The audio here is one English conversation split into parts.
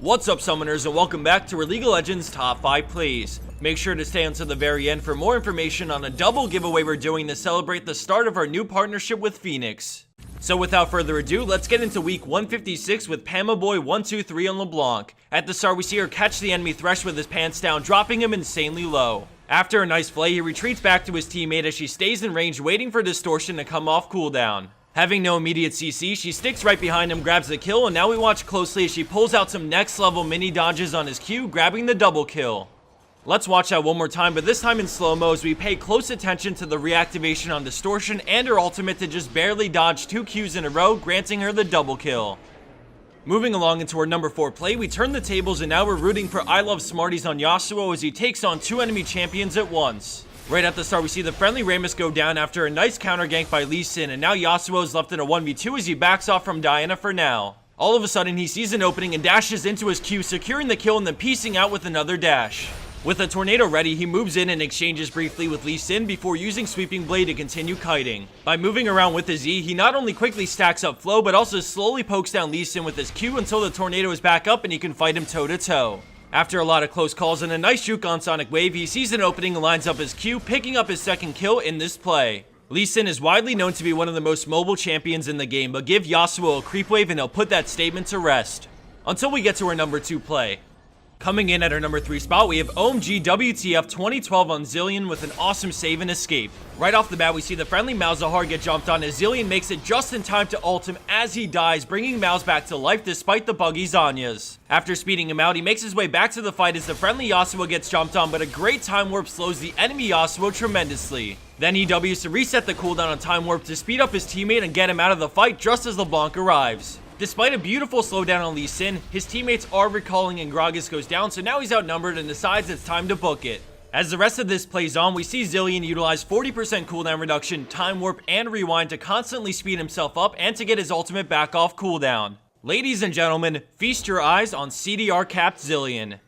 What's up, summoners, and welcome back to our League of Legends Top 5 Plays. Make sure to stay until the very end for more information on a double giveaway we're doing to celebrate the start of our new partnership with Feenix. So without further ado, let's get into week 156 with Pamaboy123 on Leblanc. At the start, we see her catch the enemy Thresh with his pants down, dropping him insanely low. After a nice play, he retreats back to his teammate as she stays in range waiting for Distortion to come off cooldown. Having no immediate CC, she sticks right behind him, grabs the kill, and now we watch closely as she pulls out some next level mini dodges on his Q, grabbing the double kill. Let's watch that one more time, but this time in slow-mo as we pay close attention to the reactivation on Distortion and her ultimate to just barely dodge 2 Qs in a row, granting her the double kill. Moving along into our number 4 play, we turn the tables and now we're rooting for ilovesmarties on Yasuo as he takes on 2 enemy champions at once. Right at the start, we see the friendly Ramus go down after a nice counter gank by Lee Sin, and now Yasuo is left in a 1v2 as he backs off from Diana for now. All of a sudden, he sees an opening and dashes into his Q, securing the kill and then piecing out with another dash. With a tornado ready, he moves in and exchanges briefly with Lee Sin before using Sweeping Blade to continue kiting. By moving around with his E, he not only quickly stacks up flow, but also slowly pokes down Lee Sin with his Q until the tornado is back up and he can fight him toe-to-toe. After a lot of close calls and a nice juke on Sonic Wave, he sees an opening and lines up his Q, picking up his second kill in this play. Lee Sin is widely known to be one of the most mobile champions in the game, but give Yasuo a creep wave and he'll put that statement to rest. Until we get to our number 2 play. Coming in at our number 3 spot, we have OMG WTF 2012 on Zilean with an awesome save and escape. Right off the bat, we see the friendly Malzahar get jumped on as Zilean makes it just in time to ult him as he dies, bringing Malz back to life despite the buggy Zanyas. After speeding him out, he makes his way back to the fight as the friendly Yasuo gets jumped on, but a great time warp slows the enemy Yasuo tremendously. Then he Ws to reset the cooldown on time warp to speed up his teammate and get him out of the fight just as Leblanc arrives. Despite a beautiful slowdown on Lee Sin, his teammates are recalling and Gragas goes down, so now he's outnumbered and decides it's time to book it. As the rest of this plays on, we see Zilean utilize 40% cooldown reduction, time warp, and rewind to constantly speed himself up and to get his ultimate back off cooldown. Ladies and gentlemen, feast your eyes on CDR capped Zilean.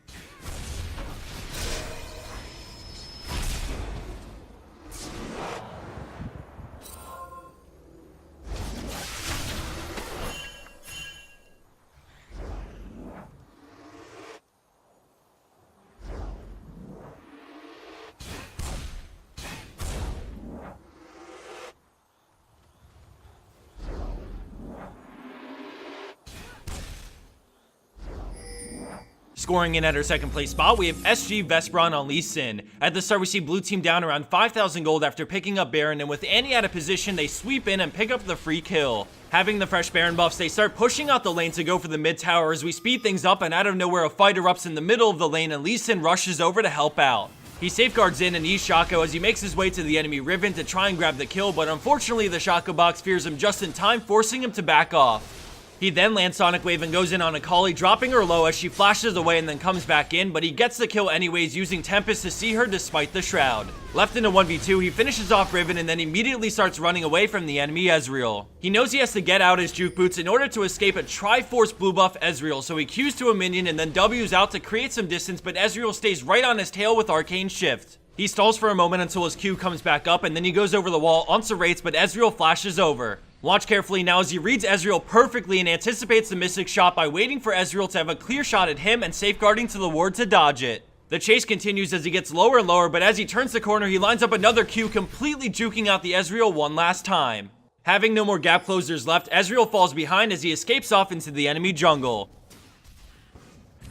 Scoring in at our second place spot, we have SG Vespron on Lee Sin. At the start, we see blue team down around 5,000 gold after picking up Baron, and with Annie out of position, they sweep in and pick up the free kill. Having the fresh Baron buffs, they start pushing out the lane to go for the mid tower as we speed things up, and out of nowhere, a fight erupts in the middle of the lane, and Lee Sin rushes over to help out. He safeguards in and E's Shaco as he makes his way to the enemy Riven to try and grab the kill, but unfortunately, the Shaco box fears him just in time, forcing him to back off. He then lands Sonic Wave and goes in on Akali, dropping her low as she flashes away and then comes back in, but he gets the kill anyways, using Tempest to see her despite the Shroud. Left in a 1v2, he finishes off Riven and then immediately starts running away from the enemy Ezreal. He knows he has to get out his juke boots in order to escape a Triforce blue buff Ezreal, so he Qs to a minion and then W's out to create some distance, but Ezreal stays right on his tail with Arcane Shift. He stalls for a moment until his Q comes back up, and then he goes over the wall onto Wraiths, but Ezreal flashes over. Watch carefully now as he reads Ezreal perfectly and anticipates the Mystic shot by waiting for Ezreal to have a clear shot at him and safeguarding to the ward to dodge it. The chase continues as he gets lower and lower, but as he turns the corner, he lines up another Q, completely juking out the Ezreal one last time. Having no more gap closers left, Ezreal falls behind as he escapes off into the enemy jungle.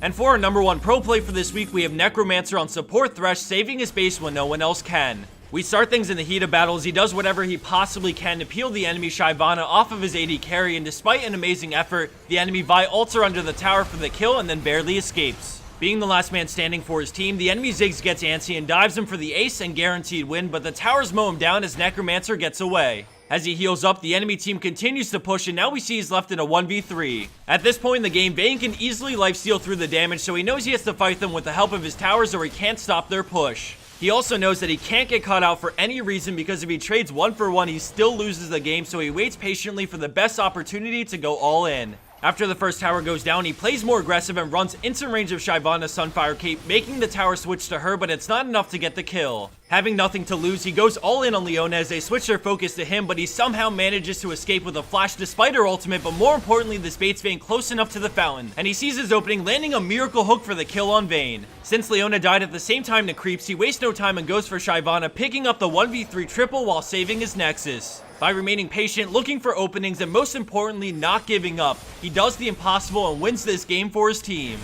And for our number 1 pro play for this week, we have Necromancer on support Thresh, saving his base when no one else can. We start things in the heat of battle as he does whatever he possibly can to peel the enemy Shyvana off of his AD carry, and despite an amazing effort, the enemy Vi ults her under the tower for the kill and then barely escapes. Being the last man standing for his team, the enemy Ziggs gets antsy and dives him for the ace and guaranteed win, but the towers mow him down as Necromancer gets away. As he heals up, the enemy team continues to push, and now we see he's left in a 1v3. At this point in the game, Vayne can easily lifesteal through the damage, so he knows he has to fight them with the help of his towers or he can't stop their push. He also knows that he can't get caught out for any reason because if he trades 1 for 1, he still loses the game, so he waits patiently for the best opportunity to go all in. After the first tower goes down, he plays more aggressive and runs instant range of Shyvana's Sunfire Cape, making the tower switch to her, but it's not enough to get the kill. Having nothing to lose, he goes all in on Leona as they switch their focus to him, but he somehow manages to escape with a flash despite her ultimate, but more importantly, this baits Vayne close enough to the fountain, and he sees his opening, landing a miracle hook for the kill on Vayne. Since Leona died at the same time to creeps, he wastes no time and goes for Shyvana, picking up the 1v3 triple while saving his Nexus. By remaining patient, looking for openings, and most importantly, not giving up, he does the impossible and wins this game for his team.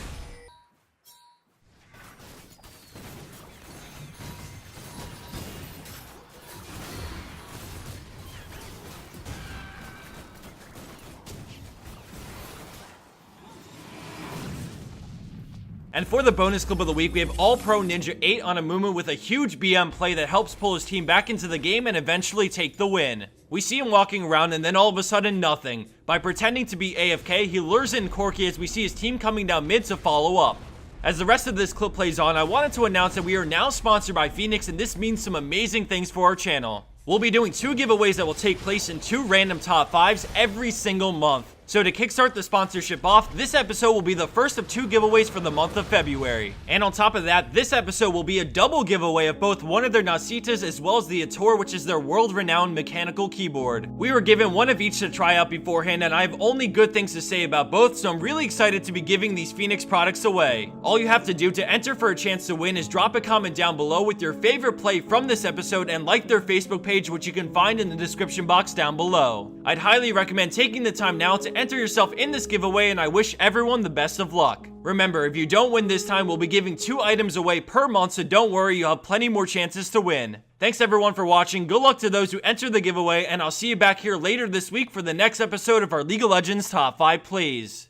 And for the bonus clip of the week, we have All-Pro Ninja 8 on Amumu with a huge BM play that helps pull his team back into the game and eventually take the win. We see him walking around and then all of a sudden nothing. By pretending to be AFK, he lures in Corki as we see his team coming down mid to follow up. As the rest of this clip plays on, I wanted to announce that we are now sponsored by Feenix, and this means some amazing things for our channel. We'll be doing 2 giveaways that will take place in 2 random top 5s every single month. So to kickstart the sponsorship off, this episode will be the first of 2 giveaways for the month of February. And on top of that, this episode will be a double giveaway of both one of their Nasitas as well as the Ator, which is their world-renowned mechanical keyboard. We were given one of each to try out beforehand, and I have only good things to say about both, so I'm really excited to be giving these Feenix products away. All you have to do to enter for a chance to win is drop a comment down below with your favorite play from this episode and like their Facebook page, which you can find in the description box down below. I'd highly recommend taking the time now to enter yourself in this giveaway, and I wish everyone the best of luck. Remember, if you don't win this time, we'll be giving 2 items away per month, so don't worry, you'll have plenty more chances to win. Thanks everyone for watching, good luck to those who enter the giveaway, and I'll see you back here later this week for the next episode of our League of Legends Top 5 Plays.